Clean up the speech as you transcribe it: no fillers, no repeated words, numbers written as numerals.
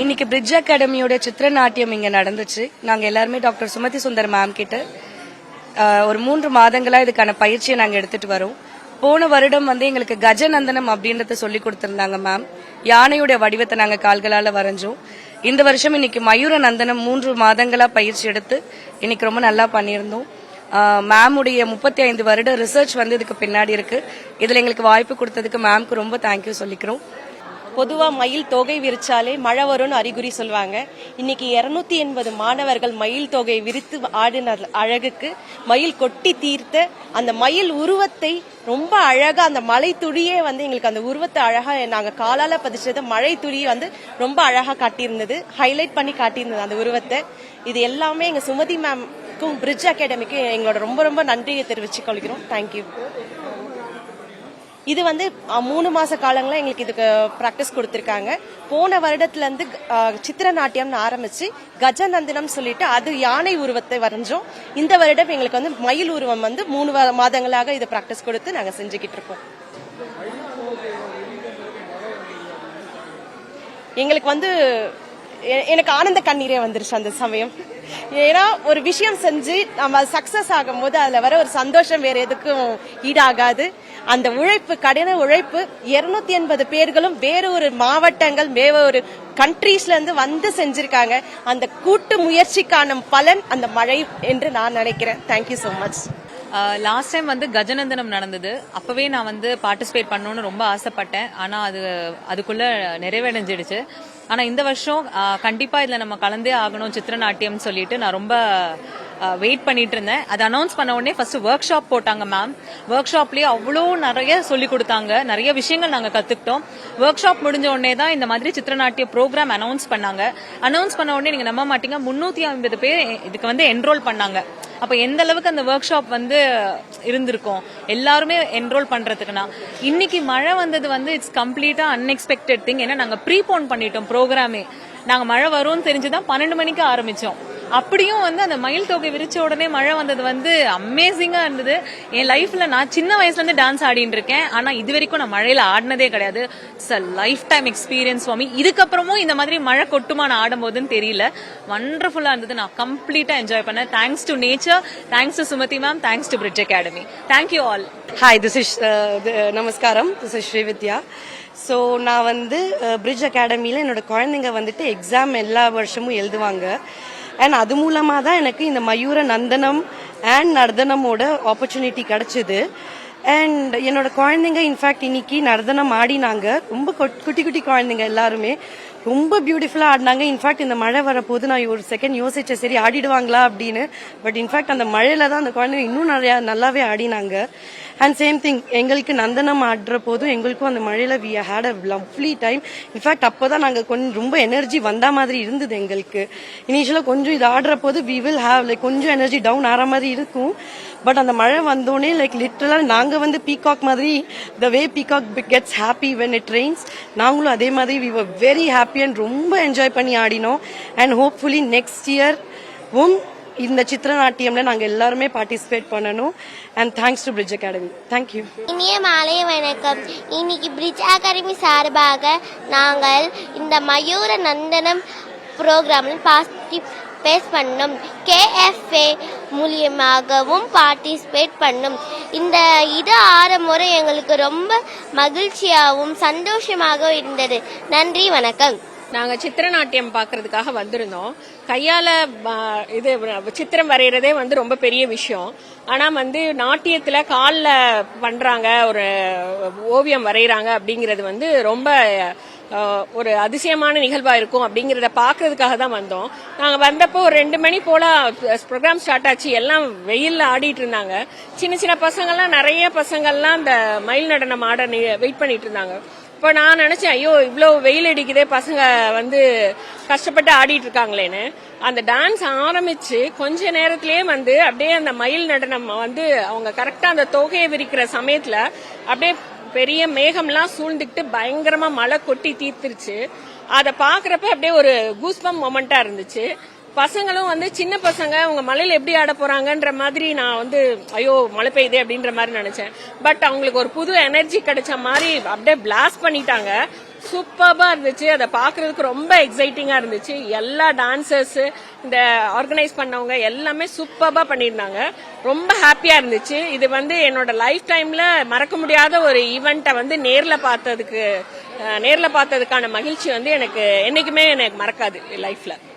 இன்னைக்கு பிரிட்ஜ் அகாடமியோட சித்திரநாட்டியம் இங்க நடந்துச்சு. நாங்க எல்லாருமே டாக்டர் சுமதி சுந்தர் மேம் கிட்ட ஒரு 3 மாதங்களா இதுக்கான பயிற்சியை நாங்க எடுத்துட்டு வரோம். போன வருடம் எங்களுக்கு கஜநந்தனம் அப்படின்றத சொல்லி கொடுத்திருந்தாங்க மேம். யானையுடைய வடிவத்தை நாங்க கால்களால வரைஞ்சோம். இந்த வருஷம் இன்னைக்கு மயூர நந்தனம் 3 மாதங்களா பயிற்சி எடுத்து இன்னைக்கு ரொம்ப நல்லா பண்ணியிருந்தோம். மேமுடைய 35 வருட ரிசர்ச் இதுக்கு பின்னாடி இருக்கு. இதுல எங்களுக்கு வாய்ப்பு கொடுத்ததுக்கு மேம்க்கு ரொம்ப தேங்க்யூ சொல்லிக்கிறோம். பொதுவா மயில் தொகை விரிச்சாலே மழை வரும்னு அறிகுறி சொல்லுவாங்க. இன்னைக்கு 280 மாணவர்கள் மயில் தொகை விரித்து ஆடின அழகுக்கு மயில் கொட்டி தீர்த்த அந்த மயில் உருவத்தை ரொம்ப அழகா அந்த மழை துளியே எங்களுக்கு அந்த உருவத்தை அழகா நாங்க காலால பதிச்சது மழை துளியை ரொம்ப அழகா காட்டியிருந்தது, ஹைலைட் பண்ணி காட்டியிருந்தது அந்த உருவத்தை. இது எல்லாமே எங்க சுமதி மேம்க்கும் பிரிட்ஜ் அகாடமிக்கு எங்களோட ரொம்ப ரொம்ப நன்றியை தெரிவிச்சு கொள்கிறோம். தேங்க்யூ. இது 3 மாச காலங்களா எங்களுக்கு இதுக்கு பிராக்டிஸ் கொடுத்திருக்காங்க. போன வருடத்துல இருந்து சித்திரநாட்டியம்னு ஆரம்பிச்சு கஜநந்தனம் சொல்லிட்டு அது யானை உருவத்தை வரைஞ்சோம். இந்த வருடம் எங்களுக்கு மயில் உருவம் 3 மாதங்களாக இதை பிராக்டிஸ் கொடுத்து நாங்க செஞ்சுக்கிட்டு இருக்கோம். எங்களுக்கு எனக்கு ஆனந்த கண்ணீரே வந்துருச்சு அந்த சமயம். ஏன்னா ஒரு விஷயம் செஞ்சு நம்ம சக்சஸ் ஆகும் போது அதுல வர ஒரு சந்தோஷம் வேற எதுக்கும் ஈடாகாது. அந்த உழைப்பு, கடின உழைப்பு 280 பேர்களும் வேற ஒரு மாவட்டங்கள் வேற ஒரு கண்ட்ரீஸ்ல இருந்து செஞ்சிருக்காங்க. அந்த கூட்டு முயற்சிக்கான பலன் அந்த மழை என்று நான் நினைக்கிறேன். Thank you so much. Last time கஜநந்தனம் நடந்தது. அப்பவே நான் பார்ட்டிசிபேட் பண்ணணும்னு ரொம்ப ஆசைப்பட்டேன். ஆனா அதுக்குள்ள நிறைவடைஞ்சிடுச்சு. ஆனா இந்த வருஷம் கண்டிப்பா இதுல நம்ம கலந்தே ஆகணும் சித்திரநாட்டியம் சொல்லிட்டு நான் ரொம்ப வெயிட் பண்ணிட்டு இருந்தேன். அதை அனௌன்ஸ் பண்ண உடனே ஃபர்ஸ்ட் ஒர்க் ஷாப் போட்டாங்க மேம். ஒர்க் ஷாப்லயே அவ்வளோ நிறைய சொல்லி கொடுத்தாங்க, நிறைய விஷயங்கள் நாங்க கத்துக்கிட்டோம். ஒர்க் ஷாப் முடிஞ்ச உடனே தான் இந்த மாதிரி சித்திரநாட்டிய ப்ரோக்ராம் அனௌன்ஸ் பண்ணாங்க. அனௌன்ஸ் பண்ண உடனே நீங்க நம்ப மாட்டீங்க, 350 பேர் இதுக்கு என்ரோல் பண்ணாங்க. அப்ப எந்த அளவுக்கு அந்த ஒர்க் ஷாப் இருந்திருக்கும் எல்லாருமே என்ரோல் பண்றதுக்குன்னா. இன்னைக்கு மழை வந்தது இட்ஸ் கம்ப்ளீட்டா அன்எக்ஸ்பெக்டட் திங். ஏன்னா நாங்க ப்ரீபோன் பண்ணிட்டோம் ப்ரோக்ராமே. நாங்க மழை வரும்னு தெரிஞ்சுதான் 12 மணிக்கு ஆரம்பிச்சோம். அப்படியும் அந்த மயில் தொகை விரிச்ச உடனே மழை வந்தது அமேசிங்கா இருந்தது. என் லைஃப்ல நான் சின்ன வயசுல இருந்து டான்ஸ் ஆடிட்டு இருக்கேன். ஆனா இது வரைக்கும் நான் மழையில ஆடினதே கிடையாது. It's a life time experience for me. இதுக்கப்புறமும் இந்த மாதிரி மழை கொட்டுமா நான் ஆடும் போதுன்னு தெரியல. வண்டர்ஃபுல்லா இருந்தது. நான் கம்ப்ளீட்டா என்ஜாய் பண்ணேன். Thanks to nature, thanks to Sumathi ma'am, thanks to Bridge Academy. Thank you all. Hi, this is நமஸ்காரம். This is Srividya. ஸோ நான் பிரிட்ஜ் அகாடமியில் என்னோட குழந்தைங்க எக்ஸாம் எல்லா வருஷமும் எழுதுவாங்க. அண்ட் அது மூலமாக தான் எனக்கு இந்த மயூர நந்தனம் அண்ட் நர்தனமோட ஆப்பர்ச்சுனிட்டி கிடைச்சிது. அண்ட் என்னோட குழந்தைங்க இன்ஃபேக்ட் இன்னைக்கு நர்தனம் ஆடினாங்க. ரொம்ப குட்டி குட்டி குழந்தைங்க எல்லாருமே ரொம்ப பியூட்டிஃபுல்லா ஆடினாங்க. இன்ஃபேக்ட் இந்த மழை வரப்போது நான் ஒரு செகண்ட் யோசிச்சேன், சரி ஆடிடுவாங்களா அப்படின்னு. பட் இன்ஃபேக்ட் அந்த மழையில தான் அந்த குழந்தைங்க இன்னும் நல்லாவே ஆடினாங்க. அண்ட் சேம் திங், எங்களுக்கு நந்தனம் ஆடுற போதும் எங்களுக்கும் அந்த மழையில we had a lovely time. In fact அப்போதான் நாங்கள் கொஞ்சம் ரொம்ப எனர்ஜி வந்தா மாதிரி இருந்தது எங்களுக்கு. இனிஷியலா கொஞ்சம் இது ஆடுற போது வி வில் ஹேவ் கொஞ்சம் எனர்ஜி டவுன் ஆகிற மாதிரி இருக்கும். பட் அந்த மழை வந்தோடனே லிட்டரலா நாங்க பீகாக் மாதிரி, the way peacock gets happy when it rains, நாங்களும் அதே மாதிரி we were very happy and ரொம்ப என்ஜாய் பண்ணி ஆடினோம். அண்ட் ஹோப்ஃபுல்லி நெக்ஸ்ட் இயர் இந்த சித்திரநாட்டியம்ல நாங்க எல்லாருமே பார்ட்டிசிபேட் பண்ணணும். And thanks to Bridge Academy. Thank you. இனிய மாலை வணக்கம். இன்னைக்கு பிரிட்ஜ் அகாடமி சார்பாக நாங்கள் இந்த மயூர நந்தனம் ப்ரோக்ராமில் பார்ட்டிசிபேட் பண்ணோம். KFA மூலியமாகவும் பார்ட்டிசிபேட் பண்ணோம். இது ஆரம்பமுறை எங்களுக்கு ரொம்ப மகிழ்ச்சியாகவும் சந்தோஷமாகவும் இருந்தது. நன்றி, வணக்கம். நாங்க சித்திரநாட்டியம் பாக்குறதுக்காக வந்திருந்தோம். கையால இது சித்திரம் வரைகிறதே ரொம்ப பெரிய விஷயம். ஆனா நாட்டியத்துல கால்ல பண்றாங்க, ஒரு ஓவியம் வரைகிறாங்க அப்படிங்கறது ரொம்ப ஒரு அதிசயமான நிகழ்வா இருக்கும். அப்படிங்கறத பாக்குறதுக்காக தான் வந்தோம். நாங்க வந்தப்போ ஒரு 2 மணி போல ப்ரோக்ராம் ஸ்டார்ட் ஆச்சு. எல்லாம் வெயில்ல ஆடிட்டு இருந்தாங்க. சின்ன சின்ன பசங்கள்லாம், நிறைய பசங்கள்லாம் அந்த மயில் நடனம் ஆட வெயிட் பண்ணிட்டு இருந்தாங்க. இப்போ நான் நினைச்சேன், ஐயோ இவ்வளவு வெயில் அடிக்குதே, பசங்க கஷ்டப்பட்டு ஆடிட்டு இருக்காங்களேன்னு. அந்த டான்ஸ் ஆரம்பிச்சு கொஞ்ச நேரத்திலேயே அப்படியே அந்த மயில் நடனம் அவங்க கரெக்டா அந்த தொகையை விரிக்கிற சமயத்துல அப்படியே பெரிய மேகம்லாம் சூழ்ந்துக்கிட்டு பயங்கரமா மழை கொட்டி தீர்த்துருச்சு. அதை பாக்குறப்ப அப்படியே ஒரு கூஸ்பம் மொமெண்டா இருந்துச்சு. பசங்களும் சின்ன பசங்க அவங்க மழையில எப்படி ஆட போறாங்கன்ற மாதிரி நான் ஐயோ மழை பெய்யுது அப்படின்ற மாதிரி நினைச்சேன். பட் அவங்களுக்கு ஒரு புது எனர்ஜி கிடைச்ச மாதிரி அப்படியே பிளாஸ்ட் பண்ணிட்டாங்க. சூப்பர்பா இருந்துச்சு. அதை பாக்குறதுக்கு ரொம்ப எக்ஸைட்டிங்கா இருந்துச்சு. எல்லா டான்சர்ஸ், இந்த ஆர்கனைஸ் பண்ணவங்க எல்லாமே சூப்பர்பா பண்ணியிருந்தாங்க. ரொம்ப ஹாப்பியா இருந்துச்சு. இது வந்து என்னோட லைஃப் டைம்ல மறக்க முடியாத ஒரு ஈவெண்ட்டை வந்து நேர்ல பார்த்ததுக்கான மகிழ்ச்சி வந்து எனக்கு என்னைக்குமே எனக்கு மறக்காது லைஃப்ல.